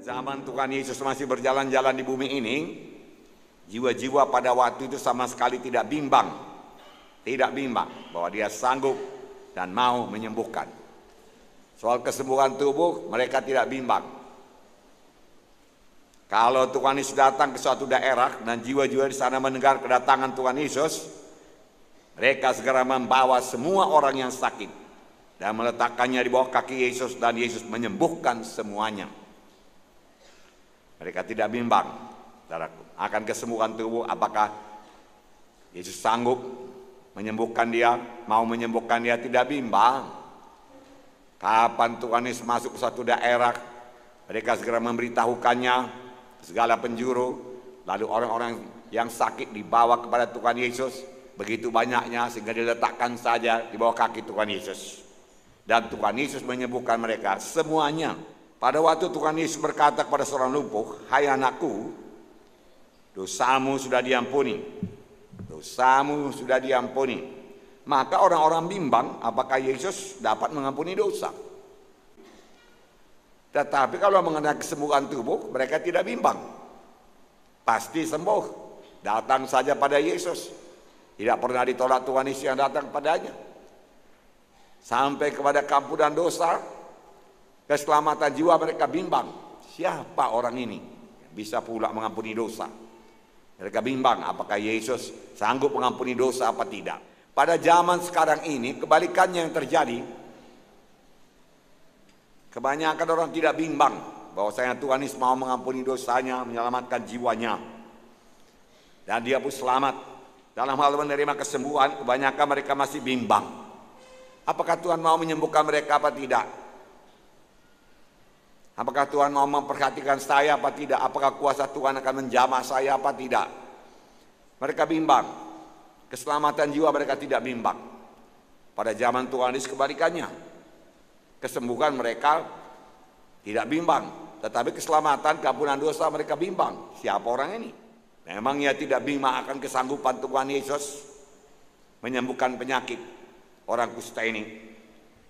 zaman Tuhan Yesus masih berjalan-jalan di bumi ini, jiwa-jiwa pada waktu itu sama sekali tidak bimbang bahwa dia sanggup dan mau menyembuhkan. Soal kesembuhan tubuh mereka tidak bimbang. Kalau Tuhan Yesus datang ke suatu daerah dan jiwa-jiwa di sana mendengar kedatangan Tuhan Yesus, mereka segera membawa semua orang yang sakit dan meletakkannya di bawah kaki Yesus, dan Yesus menyembuhkan semuanya. Mereka tidak bimbang, saudaraku, akan kesembuhan tubuh. Apakah Yesus sanggup menyembuhkan dia, mau menyembuhkan dia? Tidak bimbang. Kapan Tuhan Yesus masuk ke suatu daerah, mereka segera memberitahukannya segala penjuru, lalu orang-orang yang sakit dibawa kepada Tuhan Yesus, begitu banyaknya sehingga diletakkan saja di bawah kaki Tuhan Yesus, dan Tuhan Yesus menyembuhkan mereka semuanya. Pada waktu Tuhan Yesus berkata kepada seorang lumpuh, "Hai anakku, dosamu sudah diampuni, dosamu sudah diampuni." Maka orang-orang bimbang apakah Yesus dapat mengampuni dosa. Tetapi kalau mengenai kesembuhan tubuh, mereka tidak bimbang. Pasti sembuh. Datang saja pada Yesus. Tidak pernah ditolak Tuhan Yesus yang datang padanya. Sampai kepada keampunan dosa, keselamatan jiwa, mereka bimbang. Siapa orang ini bisa pula mengampuni dosa? Mereka bimbang apakah Yesus sanggup mengampuni dosa apa tidak. Pada zaman sekarang ini kebalikannya yang terjadi. Kebanyakan orang tidak bimbang bahwasanya Tuhan Yesus mau mengampuni dosanya, menyelamatkan jiwanya, dan dia pun selamat. Dalam hal menerima kesembuhan, kebanyakan mereka masih bimbang. Apakah Tuhan mau menyembuhkan mereka apa tidak? Apakah Tuhan mau memperhatikan saya apa tidak? Apakah kuasa Tuhan akan menjamah saya apa tidak? Mereka bimbang. Keselamatan jiwa mereka tidak bimbang. Pada zaman Tuhan Yesus kebalikannya. Kesembuhan mereka tidak bimbang, tetapi keselamatan, keampunan dosa mereka bimbang. Siapa orang ini? Memang ia tidak bimbang akan kesanggupan Tuhan Yesus menyembuhkan penyakit orang kusta ini,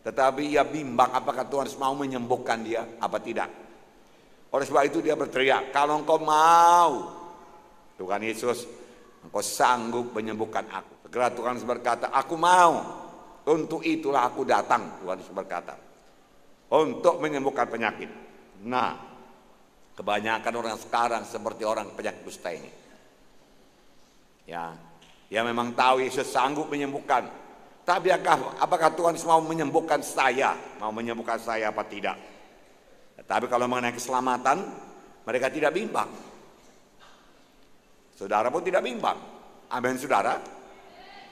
tetapi ia bimbang apakah Tuhan mau menyembuhkan dia apa tidak. Oleh sebab itu dia berteriak, "Kalau engkau mau, Tuhan Yesus, engkau sanggup menyembuhkan aku." Segera Tuhan Yesus berkata, "Aku mau, untuk itulah aku datang." Tuhan Yesus berkata, untuk menyembuhkan penyakit. Nah, kebanyakan orang sekarang seperti orang penyakit kusta ini. Ya, dia memang tahu Yesus sanggup menyembuhkan. Tapi apakah Tuhan mau menyembuhkan saya? Mau menyembuhkan saya apa tidak? Tapi kalau mengenai keselamatan, mereka tidak bimbang. Saudara pun tidak bimbang. Amin, saudara.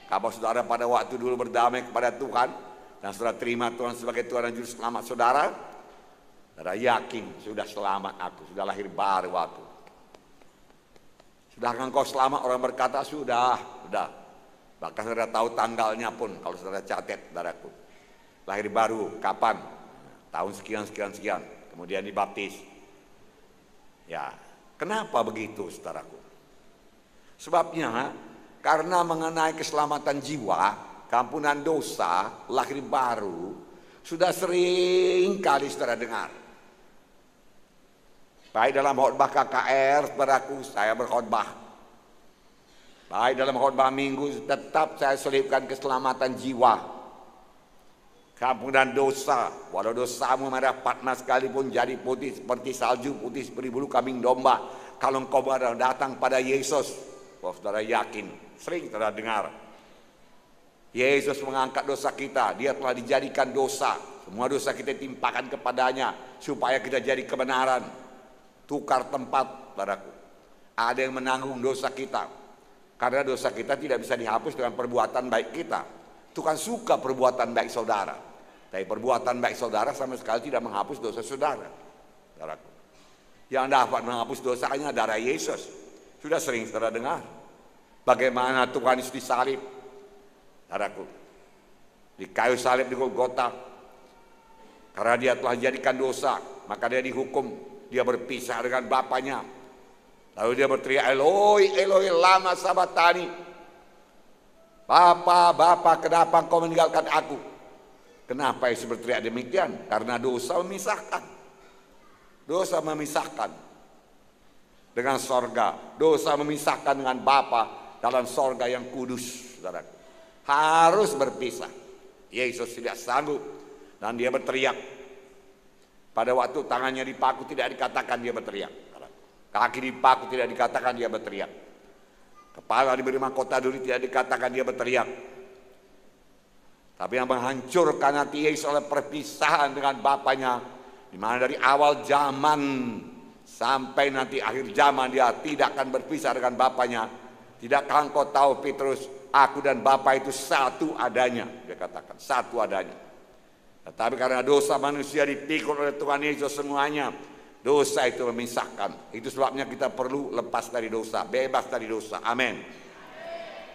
Kalau saudara pada waktu dulu berdamai kepada Tuhan, dan saudara terima Tuhan sebagai Tuhan dan Juru Selamat saudara, saudara yakin sudah selamat aku, sudah lahir baru aku. Sudah engkau selamat? Orang berkata sudah. Bahkan saudara tahu tanggalnya pun kalau saudara catat, saudaraku. Lahir baru kapan? Tahun sekian. Kemudian dibaptis. Ya, kenapa begitu saudaraku? Sebabnya karena mengenai keselamatan jiwa, keampunan dosa, lahir baru, sudah sering kali saudara dengar. Baik dalam khotbah KKR, saudaraku, saya berkhotbah. Baik dalam khotbah minggu, tetap saya selipkan keselamatan jiwa, keampunan dosa. Walau dosamu merah patna sekalipun jadi putih seperti salju, putih seperti bulu kambing domba, kalau engkau datang pada Yesus, saudara yakin, sering saudara dengar. Yesus mengangkat dosa kita, dia telah dijadikan dosa. Semua dosa kita timpakan kepadanya supaya kita jadi kebenaran. Tukar tempat, saudaraku. Ada yang menanggung dosa kita. Karena dosa kita tidak bisa dihapus dengan perbuatan baik kita. Tuhan suka perbuatan baik saudara. Tapi perbuatan baik saudara sama sekali tidak menghapus dosa saudara, saudaraku. Yang dapat menghapus dosanya darah Yesus. Sudah sering saudara dengar bagaimana Tuhan Yesus disalib, saudaraku, di kayu salib di Golgota. Karena dia telah jadikan dosa, maka dia dihukum, dia berpisah dengan Bapaknya. Lalu dia berteriak, "Eloi, Eloi, lama sabatani." Bapa, kenapa engkau meninggalkan aku? Kenapa Yesus berteriak demikian? Karena dosa memisahkan. Dosa memisahkan dengan sorga. Dosa memisahkan dengan Bapa dalam sorga yang kudus, saudaraku. Harus berpisah. Yesus tidak sanggup dan dia berteriak. Pada waktu tangannya dipaku tidak dikatakan dia berteriak. Kaki dipaku tidak dikatakan dia berteriak. Kepala diberi mahkota duri tidak dikatakan dia berteriak. Tapi yang menghancurkan hati Yesus oleh perpisahan dengan Bapaknya, di mana dari awal zaman sampai nanti akhir zaman dia tidak akan berpisah dengan Bapaknya. Tidakkah engkau tahu Petrus, aku dan Bapa itu satu adanya, dia katakan, satu adanya. Tetapi karena dosa manusia dipikul oleh Tuhan Yesus semuanya, dosa itu memisahkan. Itu sebabnya kita perlu lepas dari dosa, bebas dari dosa. Amin.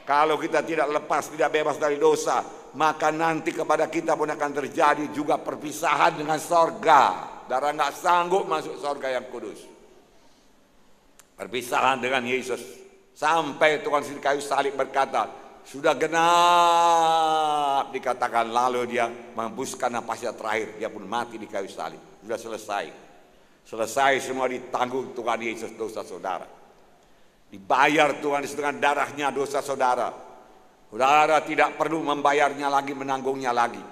Kalau kita tidak lepas, tidak bebas dari dosa, maka nanti kepada kita pun akan terjadi juga perpisahan dengan sorga. Darah nggak sanggup masuk sorga yang kudus. Perpisahan dengan Yesus. Sampai Tuhan di kayu salib berkata, sudah genap dikatakan, lalu dia menghembuskan napasnya terakhir, dia pun mati di kayu salib. Sudah selesai. Selesai semua ditanggung Tuhan Yesus dosa saudara. Dibayar Tuhan Yesus dengan darahnya dosa saudara. Saudara tidak perlu membayarnya lagi, menanggungnya lagi.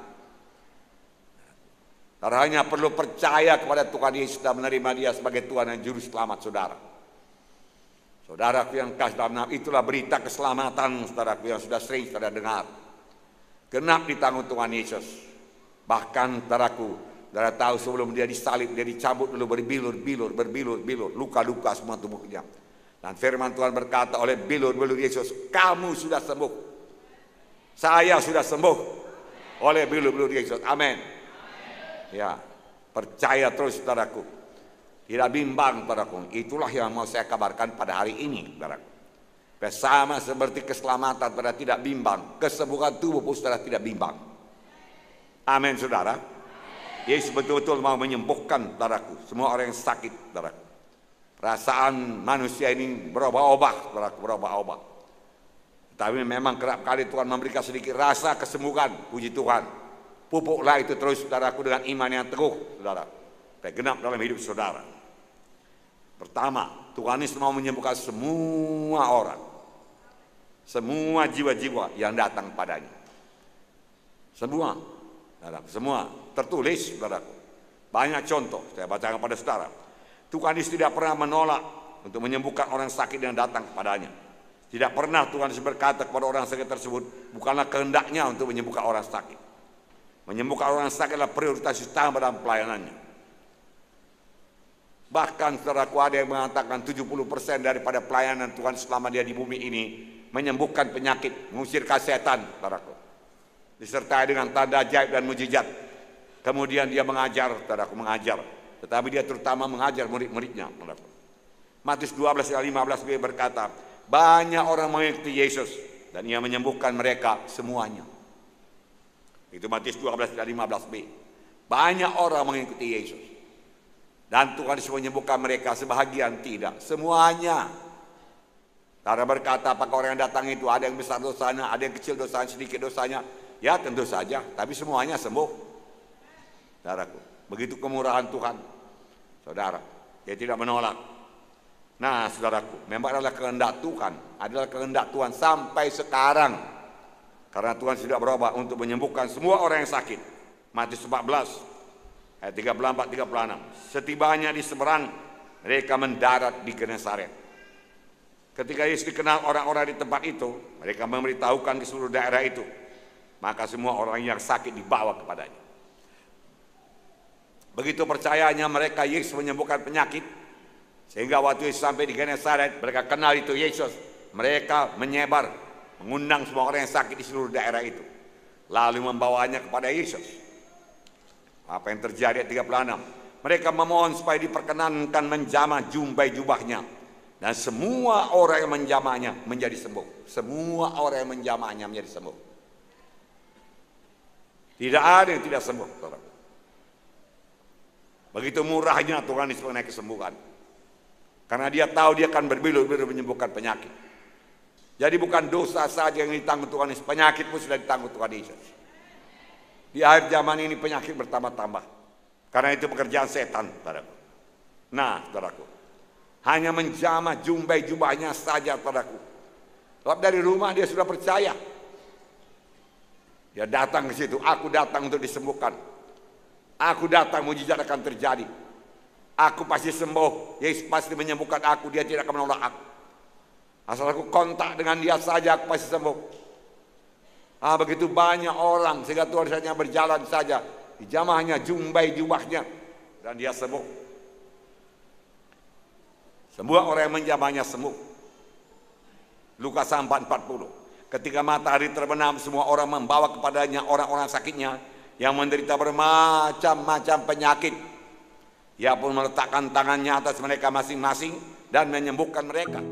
Saudara hanya perlu percaya kepada Tuhan Yesus dan menerima dia sebagai Tuhan dan Juru Selamat saudara. Saudaraku yang kasih dalam nama, itulah berita keselamatan saudaraku yang sudah sering saudara dengar. Genap ditanggung Tuhan Yesus. Bahkan saudaraku, saudara tahu sebelum dia disalib, dia dicabut dulu berbilur-bilur, luka-luka semua tubuhnya. Dan firman Tuhan berkata, oleh bilur-bilur Yesus, kamu sudah sembuh. Saya sudah sembuh oleh bilur-bilur Yesus. Amin. Ya, percaya terus saudaraku. Tidak bimbang saudaraku. Itulah yang mau saya kabarkan pada hari ini saudaraku. Sama seperti keselamatan saudara tidak bimbang, kesembuhan tubuh pun saudara tidak bimbang. Amin saudara. Yesus betul-betul mau menyembuhkan saudaraku, semua orang yang sakit saudaraku. Perasaan manusia ini berubah-ubah saudaraku, berubah-ubah. Tapi memang kerap kali Tuhan memberikan sedikit rasa kesembuhan, puji Tuhan. Pupuklah itu terus saudaraku dengan iman yang teguh saudara. Supaya genap dalam hidup saudara. Pertama, Tuhan Yesus mau menyembuhkan semua orang. Semua jiwa-jiwa yang datang padanya. Semua, saudaraku, semua tertulis saudaraku. Banyak contoh, saya bacakan pada saudara. Tuhan Yesus tidak pernah menolak untuk menyembuhkan orang sakit yang datang kepadanya. Tidak pernah Tuhan Yesus berkata kepada orang sakit tersebut, bukanlah kehendaknya untuk menyembuhkan orang sakit. Menyembuhkan orang sakit adalah prioritas utama dalam pelayanannya. Bahkan saudaraku ada yang mengatakan 70% daripada pelayanan Tuhan selama dia di bumi ini menyembuhkan penyakit, mengusirkan setan, saudaraku. Disertai dengan tanda ajaib dan mujizat. Kemudian dia mengajar, saudaraku, mengajar. Tetapi dia terutama mengajar murid-muridnya. Matius 12:15b berkata, banyak orang mengikuti Yesus dan ia menyembuhkan mereka semuanya. Itu Matius 12:15b. Banyak orang mengikuti Yesus dan Tuhan Yesus menyembuhkan mereka, sebahagian tidak, semuanya. Saudara berkata, apakah orang yang datang itu ada yang besar dosanya, ada yang kecil dosanya, sedikit dosanya? Ya tentu saja, tapi semuanya sembuh. Saudaraku, begitu kemurahan Tuhan, saudara, dia tidak menolak. Nah saudaraku, memang adalah kehendak Tuhan sampai sekarang. Karena Tuhan sudah berubah untuk menyembuhkan semua orang yang sakit. Matius 14 ayat 34-36. Setibanya di seberang, mereka mendarat di Genesaret. Ketika Yesus dikenal orang-orang di tempat itu, mereka memberitahukan ke seluruh daerah itu. Maka semua orang yang sakit dibawa kepadanya. Begitu percayanya mereka Yesus menyembuhkan penyakit, sehingga waktu Yesus sampai di Genesaret, mereka kenal itu Yesus. Mereka menyebar, mengundang semua orang yang sakit di seluruh daerah itu, lalu membawanya kepada Yesus. Apa yang terjadi ayat 36? Mereka memohon supaya diperkenankan menjamah jumbai jubahnya, dan semua orang yang menjamahnya menjadi sembuh. Semua orang yang menjamahnya menjadi sembuh. Tidak ada yang tidak sembuh, saudara. Begitu murahnya Tuhan Yesus mengenai kesembuhan. Karena dia tahu dia akan berbilur-bilur menyembuhkan penyakit. Jadi bukan dosa saja yang ditanggung Tuhan Yesus, penyakit pun sudah ditanggung Tuhan Yesus. Di akhir zaman ini penyakit bertambah-tambah. Karena itu pekerjaan setan, saudara. Nah, saudaraku, hanya menjamah jumbai jubahnya saja, saudaraku. Sebab dari rumah dia sudah percaya. Dia datang ke situ, aku datang untuk disembuhkan. Aku datang, mujizat akan terjadi. Aku pasti sembuh, Yesus pasti menyembuhkan aku, dia tidak akan menolak aku. Asal aku kontak dengan dia saja, aku pasti sembuh. Begitu banyak orang, sehingga Tuhan hanya berjalan saja. Dijamahnya, jumbai jubahnya, dan dia sembuh. Semua orang yang menjamahnya sembuh. Lukas 4:40. Ketika matahari terbenam, semua orang membawa kepadanya orang-orang sakitnya yang menderita bermacam-macam penyakit. Ia pun meletakkan tangannya atas mereka masing-masing dan menyembuhkan mereka.